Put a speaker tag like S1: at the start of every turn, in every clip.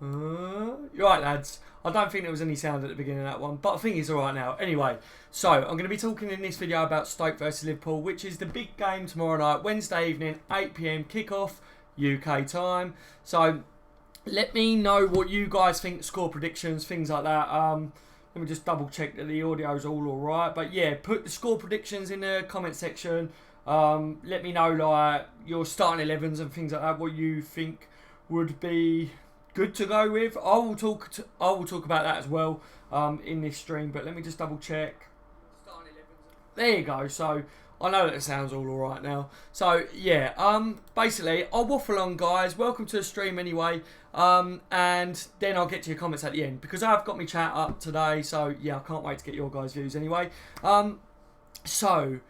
S1: Right, lads. I don't think there was any sound at the beginning of that one, but I think it's alright now. Anyway, so I'm going to be talking in this video about Stoke versus Liverpool, which is the big game tomorrow night, Wednesday evening, 8 PM kickoff, UK time. So let me know what you guys think, score predictions, things like that. Let me just double check that the audio is all alright. But yeah, put the score predictions in the comment section. Let me know like your starting 11s and things like that, what you think would be good to go with. I will talk about that as well in this stream, but let me just double check. There you go. So I know that it sounds all alright now. So yeah, basically I'll waffle on, guys. Welcome to the stream anyway. And then I'll get to your comments at the end because I've got my chat up today. So yeah, I can't wait to get your guys' views anyway. So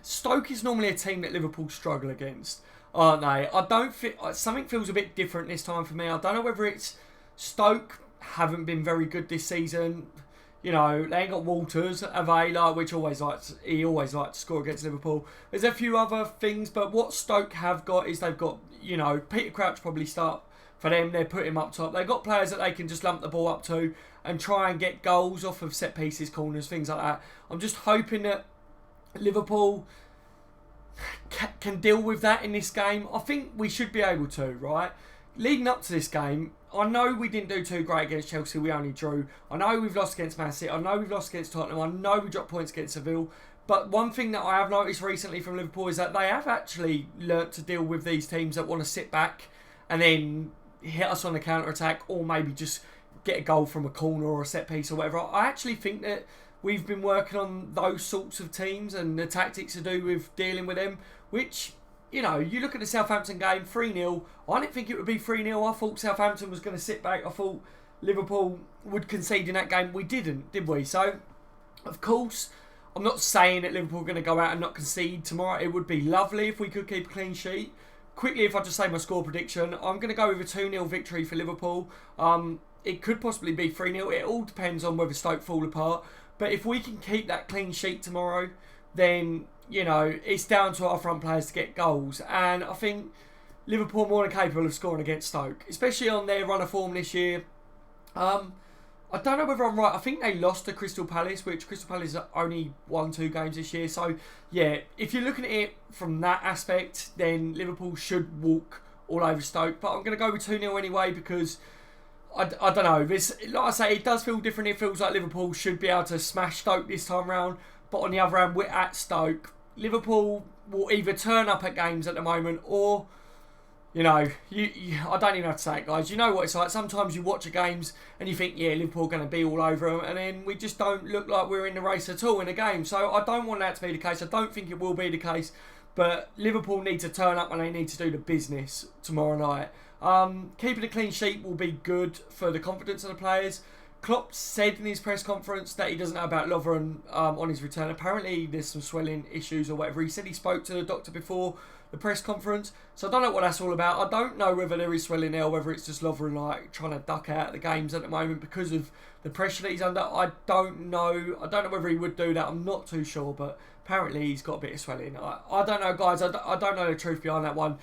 S1: Stoke is normally a team that Liverpool struggle against, aren't they? I don't think something feels a bit different this time for me. I don't know whether it's Stoke haven't been very good this season. You know, they ain't got Walters, have they? Like, which he always likes to score against Liverpool. There's a few other things, but what Stoke have got is they've got, you know, Peter Crouch probably start for them. They put him up top. They've got players that they can just lump the ball up to and try and get goals off of set pieces, corners, things like that. I'm just hoping that Liverpool can deal with that in this game. I think we should be able to, right? Leading up to this game, I know we didn't do too great against Chelsea. We only drew. I know we've lost against Man City. I know we've lost against Tottenham. I know we dropped points against Seville. But one thing that I have noticed recently from Liverpool is that they have actually learnt to deal with these teams that want to sit back and then hit us on the counter-attack, or maybe just get a goal from a corner or a set piece or whatever. I actually think that we've been working on those sorts of teams and the tactics to do with dealing with them, which, you know, you look at the Southampton game, 3-0. I didn't think it would be 3-0. I thought Southampton was going to sit back. I thought Liverpool would concede in that game. We didn't, did we? So, of course, I'm not saying that Liverpool are going to go out and not concede tomorrow. It would be lovely if we could keep a clean sheet. Quickly, if I just say my score prediction, I'm going to go with a 2-0 victory for Liverpool. It could possibly be 3-0. It all depends on whether Stoke fall apart. But if we can keep that clean sheet tomorrow, then, you know, it's down to our front players to get goals. And I think Liverpool are more than capable of scoring against Stoke, especially on their run of form this year. I don't know whether I'm right. I think they lost to Crystal Palace, which Crystal Palace only won 2 games this year. So, yeah, if you're looking at it from that aspect, then Liverpool should walk all over Stoke. But I'm going to go with 2-0 anyway because I don't know. This, like I say, it does feel different. It feels like Liverpool should be able to smash Stoke this time round. But on the other hand, we're at Stoke. Liverpool will either turn up at games at the moment or, you know, I don't even have to say it, guys. You know what it's like. Sometimes you watch the games and you think, yeah, Liverpool are going to be all over them. And then we just don't look like we're in the race at all in a game. So I don't want that to be the case. I don't think it will be the case. But Liverpool need to turn up and they need to do the business tomorrow night. Keeping a clean sheet will be good for the confidence of the players. Klopp said in his press conference that he doesn't know about Lovren on his return. Apparently there's some swelling issues or whatever. He said he spoke to the doctor before the press conference. So I don't know what that's all about. I don't know whether there is swelling there or whether it's just Lovren like trying to duck out the games at the moment because of the pressure that he's under. I don't know. I don't know whether he would do that. I'm not too sure, but apparently he's got a bit of swelling. I don't know, guys. I don't know the truth behind that one.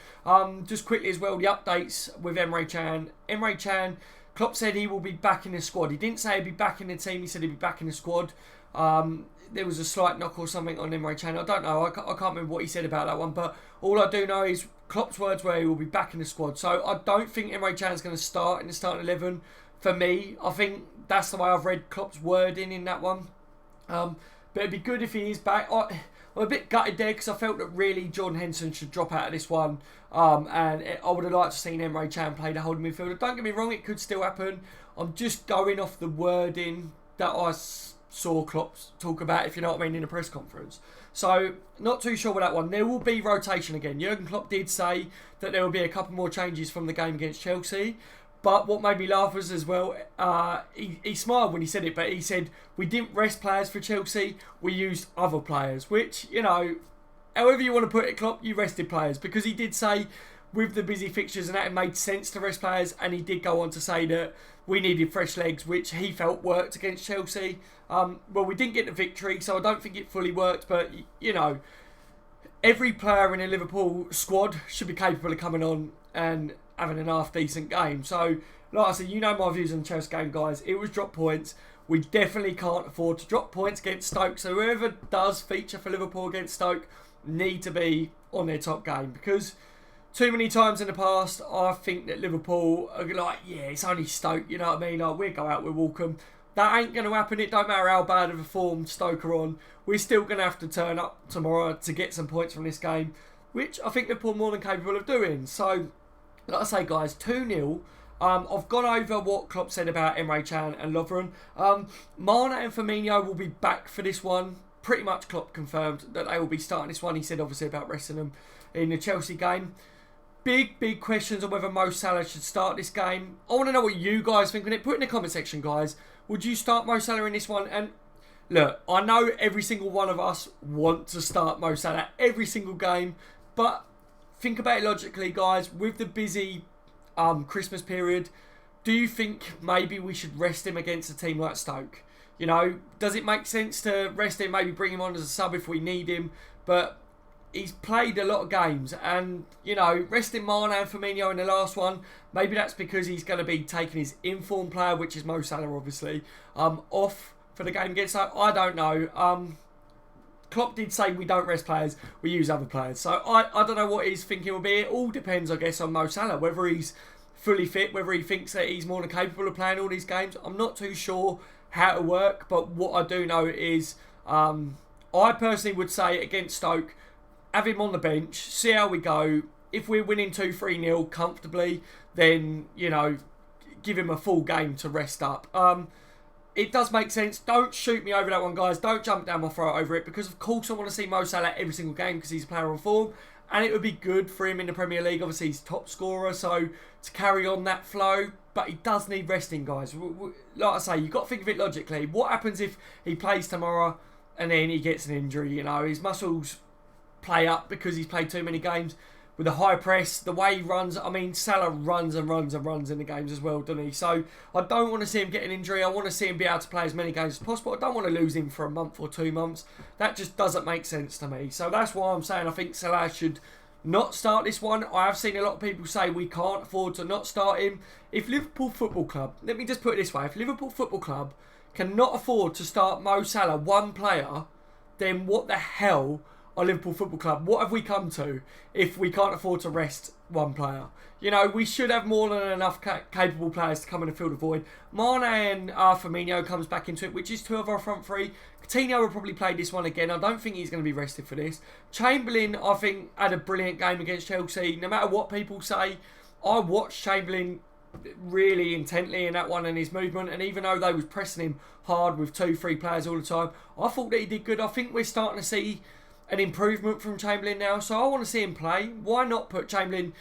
S1: Just quickly as well, the updates with Emre Can. Emre Can, Klopp said he will be back in the squad. He didn't say he'd be back in the team. He said he'd be back in the squad. There was a slight knock or something on Emre Can. I don't know. I can't remember what he said about that one. But all I do know is Klopp's words were he will be back in the squad. So I don't think Emre Can is going to start in the starting 11 for me. I think that's the way I've read Klopp's wording in that one. But it'd be good if he is back. I'm a bit gutted there because I felt that really Jordan Henson should drop out of this one. And I would have liked to have seen Emre Can play the holding midfielder. Don't get me wrong, it could still happen. I'm just going off the wording that I saw Klopp talk about, if you know what I mean, in a press conference. So, not too sure with that one. There will be rotation again. Jurgen Klopp did say that there will be a couple more changes from the game against Chelsea. But what made me laugh was as well, he smiled when he said it, but he said, we didn't rest players for Chelsea, we used other players. Which, you know, however you want to put it, Klopp, you rested players. Because he did say, with the busy fixtures and that, it made sense to rest players. And he did go on to say that we needed fresh legs, which he felt worked against Chelsea. Well, we didn't get the victory, so I don't think it fully worked. But, you know, every player in a Liverpool squad should be capable of coming on and having an half-decent game. So, like I said, you know my views on the Chelsea game, guys. It was drop points. We definitely can't afford to drop points against Stoke. So whoever does feature for Liverpool against Stoke need to be on their top game. Because too many times in the past, I think that Liverpool are like, yeah, it's only Stoke, you know what I mean? Like, we'll go out, we'll walk them. That ain't going to happen. It don't matter how bad of a form Stoke are on. We're still going to have to turn up tomorrow to get some points from this game, which I think Liverpool are more than capable of doing. So, like I say, guys, 2-0. I've gone over what Klopp said about Emre Can and Lovren. Mane and Firmino will be back for this one. Pretty much Klopp confirmed that they will be starting this one. He said obviously about resting them in the Chelsea game. Big questions on whether Mo Salah should start this game. I want to know what you guys think on it. Put it in the comment section, guys. Would you start Mo Salah in this one? And look, I know every single one of us want to start Mo Salah every single game. But think about it logically, guys. With the busy Christmas period, do you think maybe we should rest him against a team like Stoke? You know, does it make sense to rest him, maybe bring him on as a sub if we need him? But he's played a lot of games, and you know, resting Mane and Firmino in the last one, maybe that's because he's going to be taking his informed player, which is Mo Salah obviously, off for the game against Stoke. I don't know. Klopp did say we don't rest players, we use other players. So I don't know what his thinking will be. It all depends, I guess, on Mo Salah. Whether he's fully fit, whether he thinks that he's more than capable of playing all these games. I'm not too sure how to work, but what I do know is I personally would say against Stoke, have him on the bench, see how we go. If we're winning 2-3-0 comfortably, then, you know, give him a full game to rest up. It does make sense. Don't shoot me over that one, guys. Don't jump down my throat over it, because of course I want to see Mo Salah every single game because he's a player on form, and it would be good for him in the Premier League. Obviously he's top scorer, so to carry on that flow, but he does need resting, guys. Like I say, you've got to think of it logically. What happens if he plays tomorrow and then he gets an injury? You know, his muscles play up because he's played too many games. With the high press, the way he runs, I mean, Salah runs and runs and runs in the games as well, doesn't he? So I don't want to see him get an injury. I want to see him be able to play as many games as possible. I don't want to lose him for a month or 2 months. That just doesn't make sense to me. So that's why I'm saying I think Salah should not start this one. I have seen a lot of people say we can't afford to not start him. If Liverpool Football Club, let me just put it this way, if Liverpool Football Club cannot afford to start Mo Salah, one player, then what the hell are Liverpool Football Club? What have we come to if we can't afford to rest one player? You know, we should have more than enough capable players to come in and fill the void. Mane and Firmino comes back into it, which is 2 of our front 3. Coutinho will probably play this one again. I don't think he's going to be rested for this. Chamberlain, I think, had a brilliant game against Chelsea. No matter what people say, I watched Chamberlain really intently in that one and his movement, and even though they was pressing him hard with 2-3 players all the time, I thought that he did good. I think we're starting to see an improvement from Chamberlain now, so I want to see him play. Why not put Chamberlain...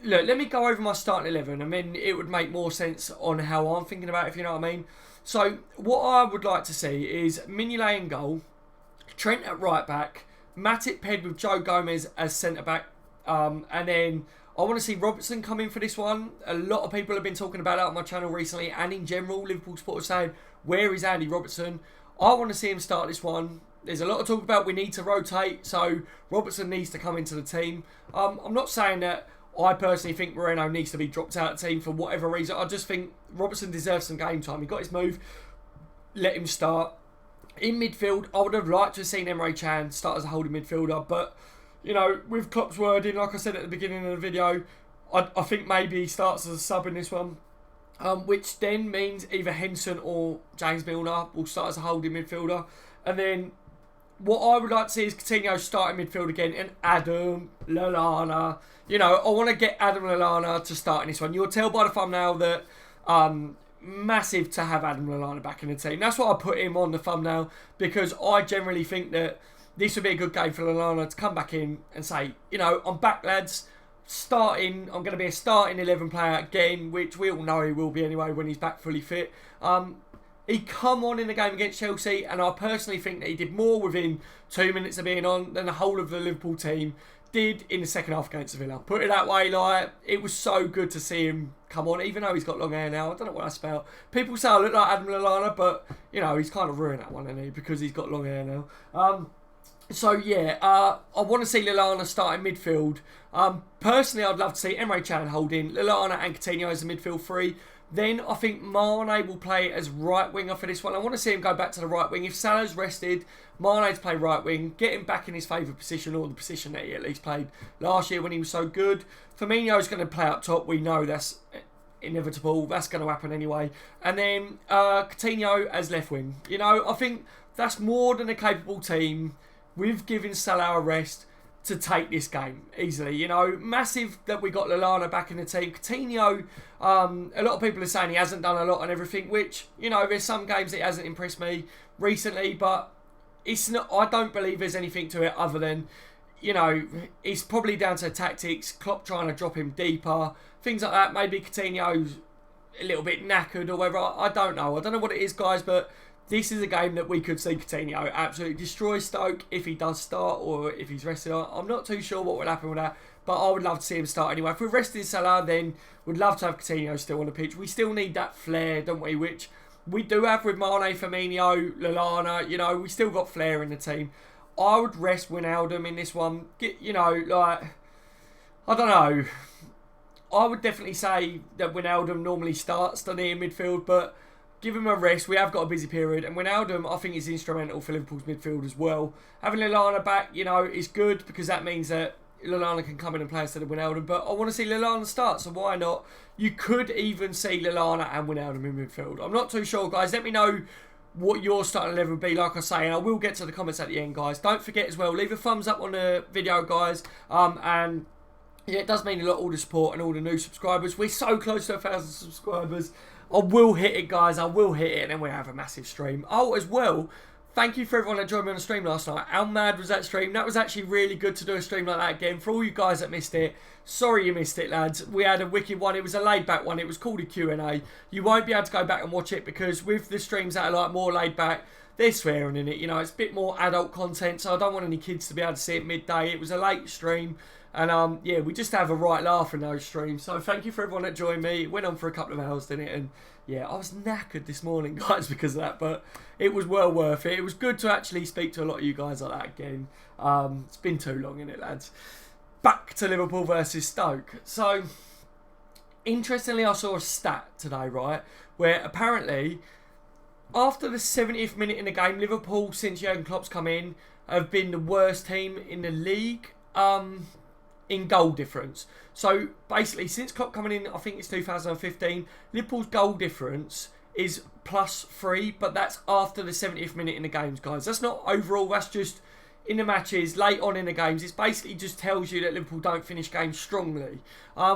S1: Look, let me go over my starting 11 and then it would make more sense on how I'm thinking about it, if you know what I mean. So what I would like to see is Mignolet in goal, Trent at right back, Matip paired with Joe Gomez as centre back, and then I want to see Robertson come in for this one. A lot of people have been talking about that on my channel recently, and in general, Liverpool supporters saying, where is Andy Robertson? I want to see him start this one. There's a lot of talk about we need to rotate, so Robertson needs to come into the team. I'm not saying that I personally think Moreno needs to be dropped out of the team for whatever reason. I just think Robertson deserves some game time. He got his move. Let him start. In midfield, I would have liked to have seen Emre Can start as a holding midfielder, but, you know, with Klopp's wording, like I said at the beginning of the video, I think maybe he starts as a sub in this one, which then means either Henson or James Milner will start as a holding midfielder. And then what I would like to see is Coutinho starting midfield again and Adam Lallana. You know, I want to get Adam Lallana to start in this one. You'll tell by the thumbnail that massive to have Adam Lallana back in the team. That's why I put him on the thumbnail, because I generally think that this would be a good game for Lallana to come back in and say, you know, I'm back, lads. Starting, I'm going to be a starting 11 player again, which we all know he will be anyway when he's back fully fit. He come on in the game against Chelsea, and I personally think that he did more within 2 minutes of being on than the whole of the Liverpool team did in the second half against Villa. Put it that way, like, it was so good to see him come on, even though he's got long hair now. I don't know what that's about. People say I look like Adam Lallana, but, you know, he's kind of ruined that one, hasn't he, because he's got long hair now. So yeah, I want to see Lallana start in midfield. Personally, I'd love to see Emre Can holding Lallana and Coutinho as the midfield three. Then I think Mane will play as right winger for this one. I want to see him go back to the right wing. If Salah's rested, Mane to play right wing, get him back in his favourite position, or the position that he at least played last year when he was so good. Firmino's going to play up top. We know that's inevitable. That's going to happen anyway. And then Coutinho as left wing. You know, I think that's more than a capable team. We've given Salah a rest to take this game easily. You know, massive that we got Lallana back in the team. Coutinho, a lot of people are saying he hasn't done a lot and everything, which, you know, there's some games that he hasn't impressed me recently, but it's not. I don't believe there's anything to it other than, you know, it's probably down to tactics, Klopp trying to drop him deeper, things like that. Maybe Coutinho's a little bit knackered or whatever. I don't know. I don't know what it is, guys, but this is a game that we could see Coutinho absolutely destroy Stoke if he does start or if he's rested. I'm not too sure what will happen with that, but I would love to see him start anyway. If we're resting Salah, then we'd love to have Coutinho still on the pitch. We still need that flair, don't we? Which we do have with Mane, Firmino, Lallana. You know, we still got flair in the team. I would rest Wijnaldum in this one. You know, like, I don't know. I would definitely say that Wijnaldum normally starts down here in midfield, but give him a rest. We have got a busy period. And Wijnaldum, I think, is instrumental for Liverpool's midfield as well. Having Lallana back, you know, is good because that means that Lallana can come in and play instead of Wijnaldum. But I want to see Lallana start, so why not? You could even see Lallana and Wijnaldum in midfield. I'm not too sure, guys. Let me know what your starting 11 would be, like I say. And I will get to the comments at the end, guys. Don't forget as well, leave a thumbs up on the video, guys. And yeah, it does mean a lot, all the support and all the new subscribers. We're so close to 1,000 subscribers. I will hit it, guys. I will hit it, and then we'll have a massive stream. Oh, as well, thank you for everyone that joined me on the stream last night. How mad was that stream? That was actually really good to do a stream like that again. For all you guys that missed it, sorry you missed it, lads. We had a wicked one. It was a laid-back one. It was called a Q&A. You won't be able to go back and watch it because with the streams that are like more laid-back, they're swearing in it. You know, it's a bit more adult content, so I don't want any kids to be able to see it midday. It was a late stream. And yeah, we just have a right laugh in those streams. So thank you for everyone that joined me. It went on for a couple of hours, didn't it? And yeah, I was knackered this morning, guys, because of that. But it was well worth it. It was good to actually speak to a lot of you guys like that again. It's been too long, innit, lads? Back to Liverpool versus Stoke. So, interestingly, I saw a stat today, right? Where apparently, after the 70th minute in the game, Liverpool, since Jurgen Klopp's come in, have been the worst team in the league. In goal difference. So basically, since Klopp coming in, I think it's 2015, Liverpool's goal difference is +3, but that's after the 70th minute in the games, guys. That's not overall, that's just in the matches, late on in the games. It basically just tells you that Liverpool don't finish games strongly,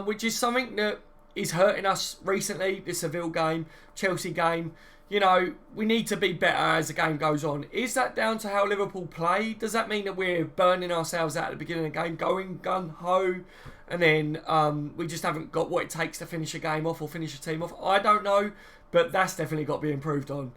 S1: which is something that is hurting us recently. The Seville game, Chelsea game. You know, we need to be better as the game goes on. Is that down to how Liverpool play? Does that mean that we're burning ourselves out at the beginning of the game, going gun-ho, and then we just haven't got what it takes to finish a game off or finish a team off? I don't know, but that's definitely got to be improved on.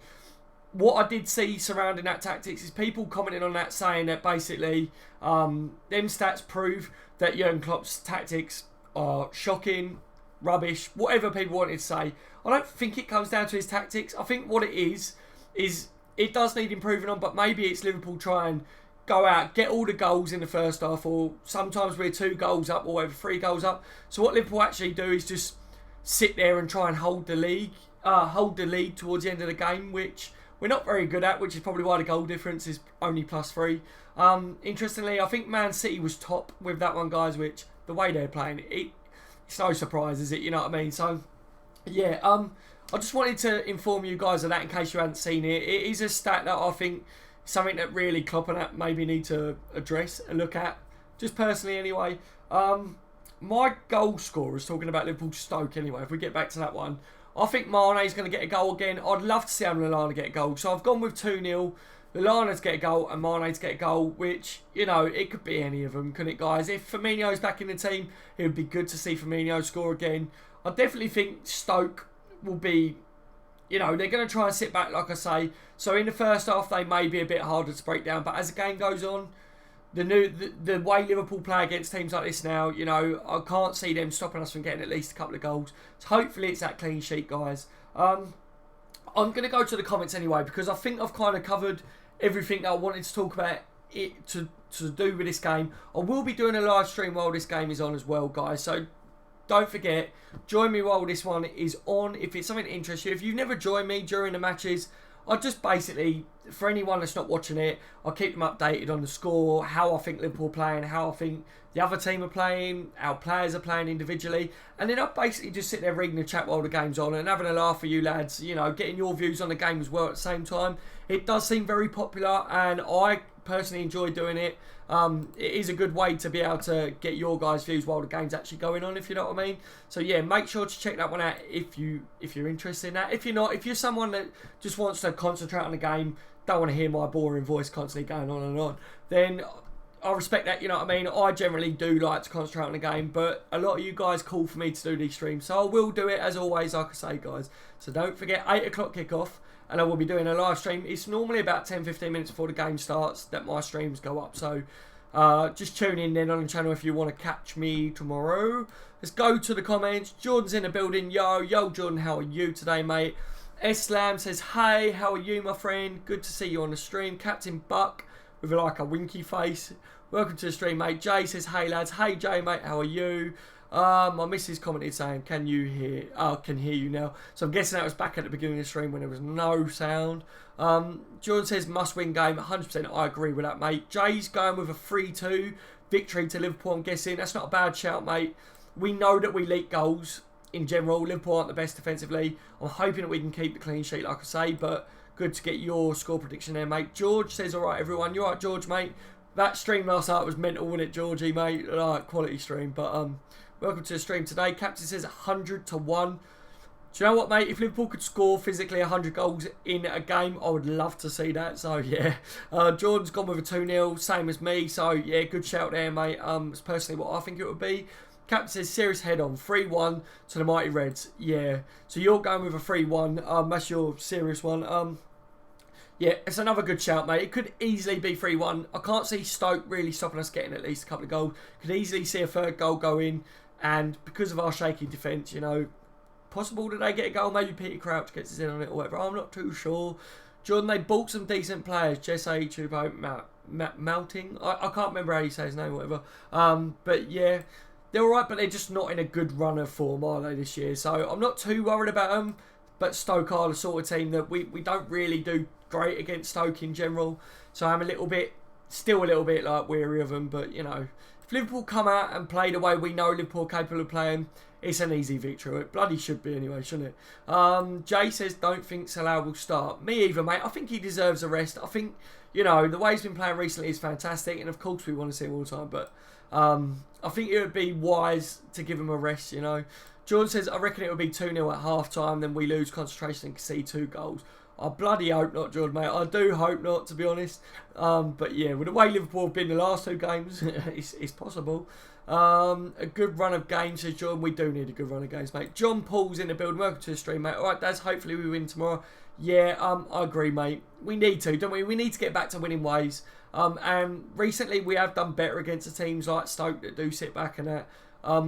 S1: What I did see surrounding that tactics is people commenting on that saying that basically them stats prove that Jurgen Klopp's tactics are shocking, rubbish, whatever people wanted to say. I don't think it comes down to his tactics. I think what it is it does need improving on, but maybe it's Liverpool try and go out, get all the goals in the first half, or sometimes we're 2 goals up or whatever, 3 goals up. So what Liverpool actually do is just sit there and try and hold the lead towards the end of the game, which we're not very good at, which is probably why the goal difference is only +3. Interestingly, I think Man City was top with that one, guys, which the way they're playing, it's no surprise, is it? You know what I mean? So, yeah, I just wanted to inform you guys of that in case you hadn't seen it. It is a stat that I think is something that really Klopp and that maybe need to address and look at, just personally anyway. My goal scorer is talking about Liverpool Stoke anyway, if we get back to that one. I think Mane's going to get a goal again. I'd love to see Lallana get a goal. So I've gone with 2-0. Lallana to get a goal and Mane to get a goal, which, you know, it could be any of them, couldn't it, guys? If Firmino's back in the team, it would be good to see Firmino score again. I definitely think Stoke will be, you know, they're going to try and sit back, like I say. So in the first half, they may be a bit harder to break down. But as the game goes on, the way Liverpool play against teams like this now, you know, I can't see them stopping us from getting at least a couple of goals. So hopefully it's that clean sheet, guys. I'm going to go to the comments anyway, because I think I've kind of covered everything that I wanted to talk about to do with this game. I will be doing a live stream while this game is on as well, guys. So don't forget, join me while this one is on. If it's something that interests you, if you've never joined me during the matches, I'll just basically, for anyone that's not watching it, I'll keep them updated on the score, how I think Liverpool are playing, how I think the other team are playing, our players are playing individually, and then I'll basically just sit there reading the chat while the game's on and having a laugh for you lads, you know, getting your views on the game as well at the same time. It does seem very popular, and I personally enjoy doing it. It is a good way to be able to get your guys' views while the game's actually going on, if you know what I mean. So yeah, make sure to check that one out if you're interested in that. If you're not, if you're someone that just wants to concentrate on the game, don't want to hear my boring voice constantly going on and on, then I respect that, you know what I mean. I generally do like to concentrate on the game, but a lot of you guys call for me to do these streams, so I will do it as always, like I say, guys. So don't forget, 8 o'clock kickoff, and I will be doing a live stream. It's normally about 10-15 minutes before the game starts that my streams go up, so just tune in then on the channel if you want to catch me tomorrow. Let's go to the comments. Jordan's in the building. Yo Jordan, how are you today, mate? Slam says, hey, how are you, my friend? Good to see you on the stream. Captain Buck with like a winky face. Welcome to the stream, mate. Jay says, hey lads. Hey Jay, mate, how are you? My missus commented saying, can you hear? Oh, can hear you now. So I'm guessing that was back at the beginning of the stream when there was no sound. Jordan says, must win game. 100%, I agree with that, mate. Jay's going with a 3-2 victory to Liverpool, I'm guessing. That's not a bad shout, mate. We know that we leak goals in general. Liverpool aren't the best defensively. I'm hoping that we can keep the clean sheet, like I say, but good to get your score prediction there, mate. George says, all right, everyone. You're right, George, mate. That stream last night was mental, wasn't it, Georgie, mate? Like, quality stream, but welcome to the stream today. Captain says 100-1. Do you know what, mate? If Liverpool could score physically 100 goals in a game, I would love to see that. So, yeah. Jordan's gone with a 2-0, same as me. So, yeah, good shout there, mate. It's personally what I think it would be. Captain says, serious head-on. 3-1 to the Mighty Reds. Yeah. So, you're going with a 3-1. That's your serious one. Yeah, it's another good shout, mate. It could easily be 3-1. I can't see Stoke really stopping us getting at least a couple of goals. Could easily see a third goal go in. And because of our shaky defence, you know, possible that they get a goal. Maybe Peter Crouch gets us in on it or whatever. I'm not too sure. Jordan, they bought some decent players. Jesse Chupo Melting. I can't remember how you say his name or whatever. But yeah, they're alright, but they're just not in a good run of form, are they, this year? So I'm not too worried about them. But Stoke are the sort of team that we don't really do great against Stoke in general. So I'm still a little bit like weary of them. But, you know, if Liverpool come out and play the way we know Liverpool are capable of playing, it's an easy victory. It bloody should be anyway, shouldn't it? Jay says, don't think Salah will start. Me either, mate. I think he deserves a rest. I think, you know, the way he's been playing recently is fantastic. And, of course, we want to see him all the time. But I think it would be wise to give him a rest, you know. Jordan says, I reckon it will be 2-0 at half-time, then we lose concentration and concede 2 goals. I bloody hope not, Jordan, mate. I do hope not, to be honest. But yeah, with the way Liverpool have been the last 2 games, it's possible. A good run of games, says Jordan. We do need a good run of games, mate. John Paul's in the building. Welcome to the stream, mate. All right, Daz, hopefully we win tomorrow. Yeah, I agree, mate. We need to, don't we? We need to get back to winning ways. And recently we have done better against the teams like Stoke that do sit back and that.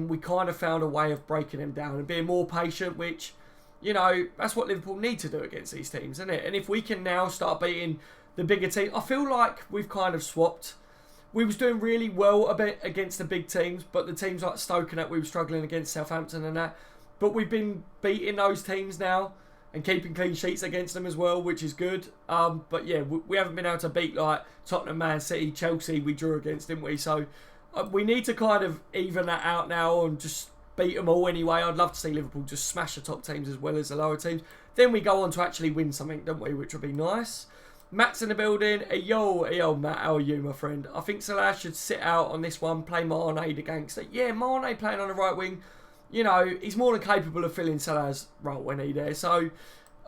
S1: We kind of found a way of breaking them down and being more patient, which, you know, that's what Liverpool need to do against these teams, isn't it? And if we can now start beating the bigger teams, I feel like we've kind of swapped. We was doing really well a bit against the big teams, but the teams like Stoke and that, we were struggling against Southampton and that. But we've been beating those teams now and keeping clean sheets against them as well, which is good. But yeah, we haven't been able to beat like Tottenham, Man City, Chelsea we drew against, didn't we? So we need to kind of even that out now and just beat them all anyway. I'd love to see Liverpool just smash the top teams as well as the lower teams. Then we go on to actually win something, don't we? Which would be nice. Matt's in the building. Hey, yo, Matt, how are you, my friend? I think Salah should sit out on this one, play Mane the gangster. Yeah, Mane playing on the right wing, you know, he's more than capable of filling Salah's role when he's there. So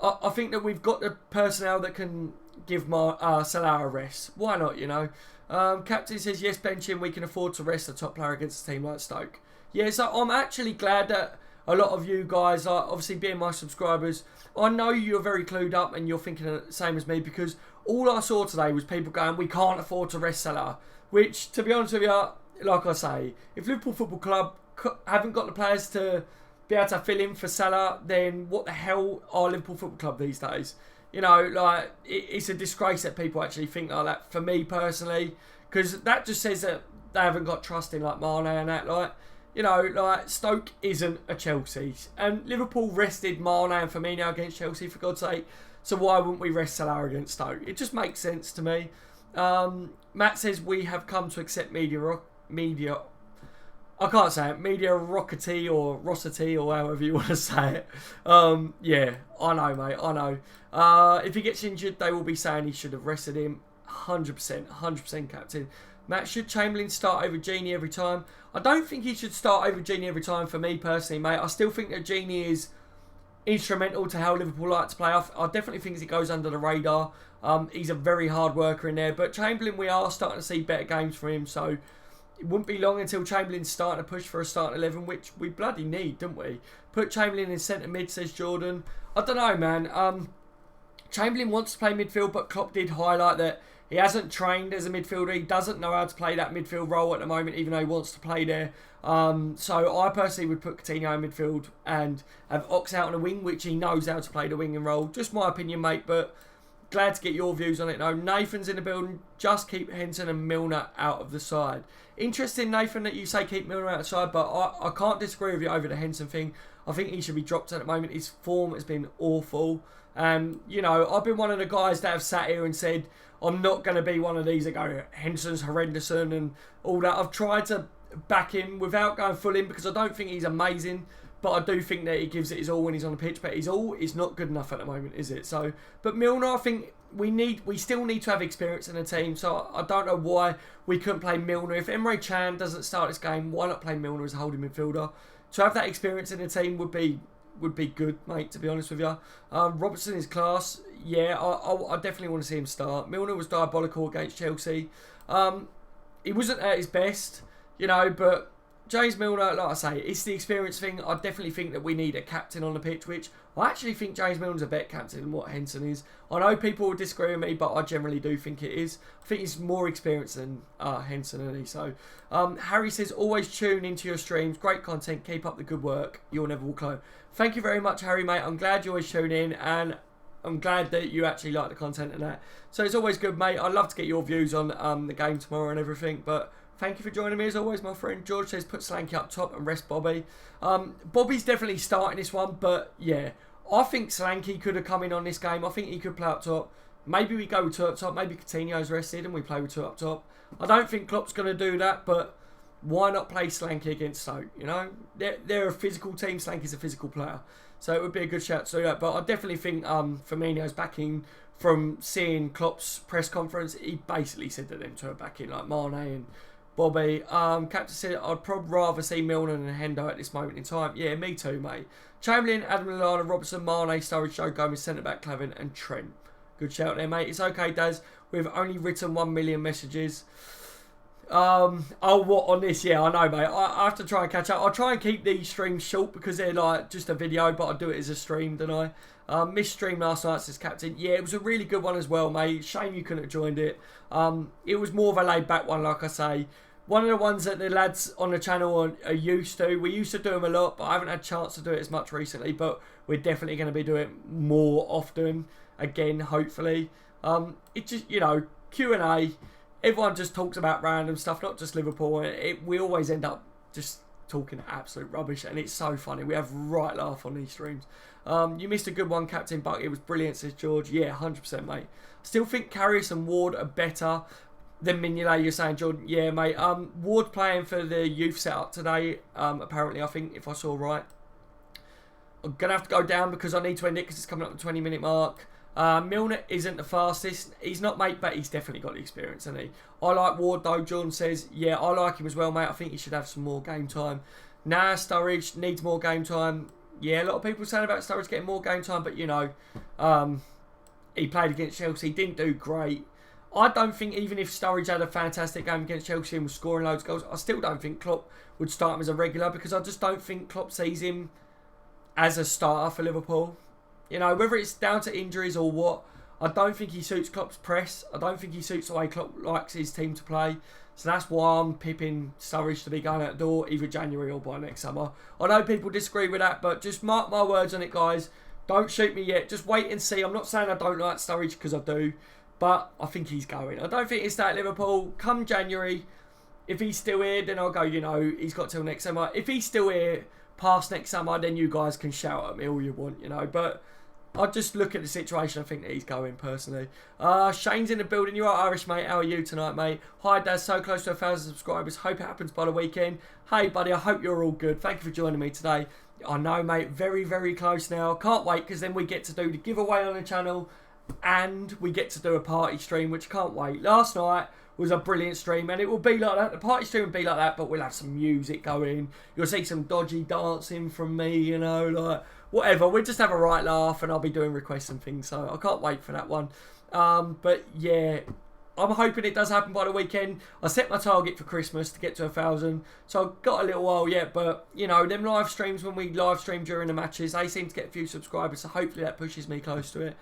S1: I think that we've got the personnel that can give Salah a rest. Why not, you know? Captain says, yes, bench him. We can afford to rest a top player against a team like Stoke. Yeah, so I'm actually glad that a lot of you guys are, obviously being my subscribers, I know you're very clued up and you're thinking the same as me, because all I saw today was people going, we can't afford to rest Salah. Which, to be honest with you, like I say, if Liverpool Football Club haven't got the players to be able to fill in for Salah, then what the hell are Liverpool Football Club these days? You know, like, it's a disgrace that people actually think like that. For me personally, because that just says that they haven't got trust in like Mane and that. Like, you know, like Stoke isn't a Chelsea, and Liverpool rested Mane and Firmino against Chelsea, for God's sake. So why wouldn't we rest Salah against Stoke? It just makes sense to me. Matt says we have come to accept media. I can't say it. Mediocrity or Rossity or however you want to say it. Yeah, I know, mate. I know. If he gets injured, they will be saying he should have rested him. 100%, captain. Matt, should Chamberlain start over Genie every time? I don't think he should start over Genie every time for me personally, mate. I still think that Genie is instrumental to how Liverpool like to play. I definitely think he goes under the radar. He's a very hard worker in there. But Chamberlain, we are starting to see better games from him. So it wouldn't be long until Chamberlain's starting to push for a starting 11, which we bloody need, don't we? Put Chamberlain in centre mid, says Jordan. I don't know, man. Chamberlain wants to play midfield, but Klopp did highlight that he hasn't trained as a midfielder. He doesn't know how to play that midfield role at the moment, even though he wants to play there. So I personally would put Coutinho in midfield and have Ox out on the wing, which he knows how to play the wing and role. Just my opinion, mate, but glad to get your views on it. No, Nathan's in the building. Just keep Henson and Milner out of the side. Interesting, Nathan, that you say keep Milner out of the side, but I can't disagree with you over the Henson thing. I think he should be dropped at the moment. His form has been awful. You know, I've been one of the guys that have sat here and said, I'm not going to be one of these that go, Henson's horrendous and all that. I've tried to back him without going full in because I don't think he's amazing, but I do think that he gives it his all when he's on the pitch. But his all is not good enough at the moment, is it? So, but Milner, I think we still need to have experience in the team. So I don't know why we couldn't play Milner. If Emre Can doesn't start this game, why not play Milner as a holding midfielder? To have that experience in the team would be good, mate, to be honest with you. Robertson is class. Yeah, I definitely want to see him start. Milner was diabolical against Chelsea. He wasn't at his best, you know, but James Milner, like I say, it's the experience thing. I definitely think that we need a captain on the pitch, which I actually think James Milner's a better captain than what Henson is. I know people will disagree with me, but I generally do think it is. I think he's more experienced than Henson, isn't he? So, Harry says, always tune into your streams. Great content. Keep up the good work. You'll never walk alone. Thank you very much, Harry, mate. I'm glad you always tune in, and I'm glad that you actually like the content and that. So it's always good, mate. I'd love to get your views on the game tomorrow and everything, but thank you for joining me as always, my friend. George says put Slanky up top and rest Bobby. Bobby's definitely starting this one, but yeah, I think Slanky could have come in on this game. I think he could play up top. Maybe we go with two up top. Maybe Coutinho's rested and we play with two up top. I don't think Klopp's going to do that, but why not play Slanky against Stoke? You know, they're a physical team. Slanky's a physical player, so it would be a good shout to do that. But I definitely think Firmino's backing. From seeing Klopp's press conference, he basically said that them two are backing, like Mane and Bobby. Captain said, I'd probably rather see Milner than Hendo at this moment in time. Yeah, me too, mate. Chamberlain, Adam Lallana, Robertson, Mane, Sturridge, Joe Gomez, centre-back, Clavin and Trent. Good shout there, mate. It's okay, Daz. We've only written 1 million messages. Oh, what on this? Yeah, I know, mate. I have to try and catch up. I'll try and keep these streams short because they're like just a video, but I do it as a stream, don't I? Missed stream last night, says Captain. Yeah, it was a really good one as well, mate. Shame you couldn't have joined it. It was more of a laid-back one, like I say. One of the ones that the lads on the channel are used to. We used to do them a lot, but I haven't had a chance to do it as much recently. But we're definitely going to be doing it more often again, hopefully. It just, you know, Q&A. Everyone just talks about random stuff, not just Liverpool. We always end up just talking absolute rubbish, and it's so funny. We have right laugh on these streams. You missed a good one, Captain Buck. It was brilliant, says George. Yeah, 100%, mate. Still think Karius and Ward are better than Mignolet, you're saying, Jordan. Yeah, mate. Ward playing for the youth setup today, apparently, I think, if I saw right. I'm going to have to go down because I need to end it because it's coming up to the 20-minute mark. Milner isn't the fastest. He's not, mate, but he's definitely got the experience, hasn't he? I like Ward, though. John says, yeah, I like him as well, mate. I think he should have some more game time. Nah, Sturridge needs more game time. Yeah, a lot of people saying about Sturridge getting more game time, but, you know, he played against Chelsea, didn't do great. I don't think even if Sturridge had a fantastic game against Chelsea and was scoring loads of goals, I still don't think Klopp would start him as a regular because I just don't think Klopp sees him as a starter for Liverpool. You know, whether it's down to injuries or what, I don't think he suits Klopp's press. I don't think he suits the way Klopp likes his team to play. So that's why I'm pipping Sturridge to be going out the door either January or by next summer. I know people disagree with that, but just mark my words on it, guys. Don't shoot me yet. Just wait and see. I'm not saying I don't like Sturridge because I do. But I think he's going. I don't think he'll stay at Liverpool. Come January, if he's still here, then I'll go, you know, he's got till next summer. If he's still here past next summer, then you guys can shout at me all you want, you know. But I'll just look at the situation. I think that he's going, personally. Shane's in the building. You're right, Irish, mate. How are you tonight, mate? Hi, Dad. So close to 1,000 subscribers. Hope it happens by the weekend. Hey, buddy. I hope you're all good. Thank you for joining me today. I know, mate. Very, very close now. Can't wait, because then we get to do the giveaway on the channel. And we get to do a party stream, which can't wait. Last night was a brilliant stream, and it will be like that. The party stream will be like that, but we'll have some music going. You'll see some dodgy dancing from me, you know, like whatever. We'll just have a right laugh, and I'll be doing requests and things, so I can't wait for that one. But yeah, I'm hoping it does happen by the weekend. I set my target for Christmas to get to 1,000, so I've got a little while yet. But you know, them live streams, when we live stream during the matches, they seem to get a few subscribers, so hopefully that pushes me close to it.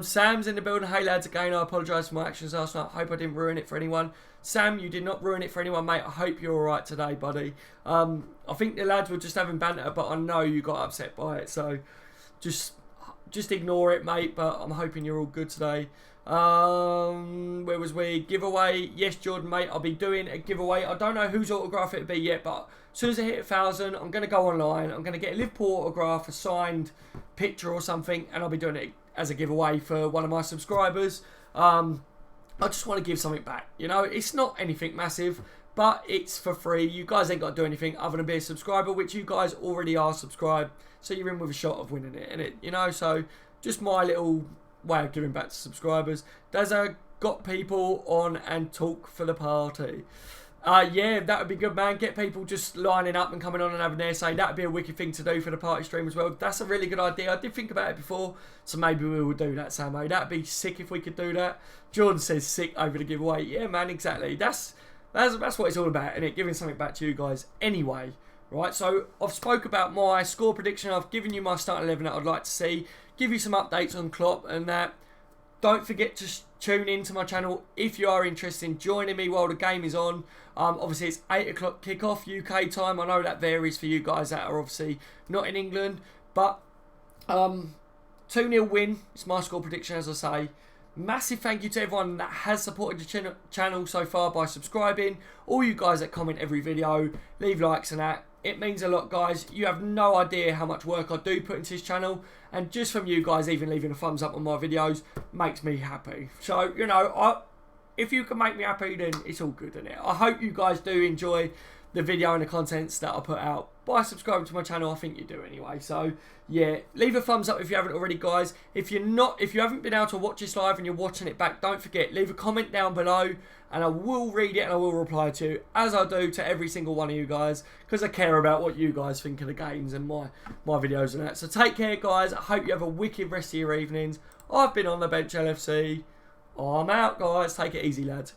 S1: Sam's in the building. Hey lads, again, I apologise for my actions last night. Hope I didn't ruin it for anyone. Sam, you did not ruin it for anyone, mate. I hope you're alright today, buddy. I think the lads were just having banter, but I know you got upset by it, so just ignore it, mate. But I'm hoping you're all good today. Where was we? Giveaway. Yes, Jordan, mate, I'll be doing a giveaway. I don't know whose autograph it'll be yet, but as soon as I hit 1,000, I'm going to go online. I'm going to get a Liverpool autograph, a signed picture or something, and I'll be doing it as a giveaway for one of my subscribers. I just want to give something back. You know, it's not anything massive, but it's for free. You guys ain't got to do anything other than be a subscriber, which you guys already are subscribed. So you're in with a shot of winning it, innit? You know, so just my little way of giving back to subscribers. Does got people on and talk for the party? Yeah, that would be good, man. Get people just lining up and coming on and having their say. That would be a wicked thing to do for the party stream as well. That's a really good idea. I did think about it before, so maybe we will do that, Samo. That'd be sick if we could do that. Jordan says sick over the giveaway. Yeah, man, exactly. That's what it's all about, innit? Giving something back to you guys anyway. Right, so I've spoke about my score prediction. I've given you my starting 11 that I'd like to see. Give you some updates on Klopp and that. Don't forget to tune into my channel if you are interested in joining me while the game is on. Obviously, it's 8 o'clock kickoff UK time. I know that varies for you guys that are obviously not in England. But 2-0 win. It's my score prediction, as I say. Massive thank you to everyone that has supported the channel so far by subscribing. All you guys that comment every video, leave likes and that. It means a lot, guys. You have no idea how much work I do put into this channel. And just from you guys even leaving a thumbs up on my videos makes me happy. So, you know, if you can make me happy, then it's all good, isn't it? I hope you guys do enjoy the video and the contents that I put out by subscribing to my channel. I think you do anyway. So yeah, leave a thumbs up if you haven't already, guys. If you haven't been able to watch this live and you're watching it back, don't forget, leave a comment down below and I will read it and I will reply to you, as I do to every single one of you guys, because I care about what you guys think of the games and my videos and that. So take care, guys. I hope you have a wicked rest of your evenings. I've been on the bench, LFC. I'm out, guys. Take it easy, lads.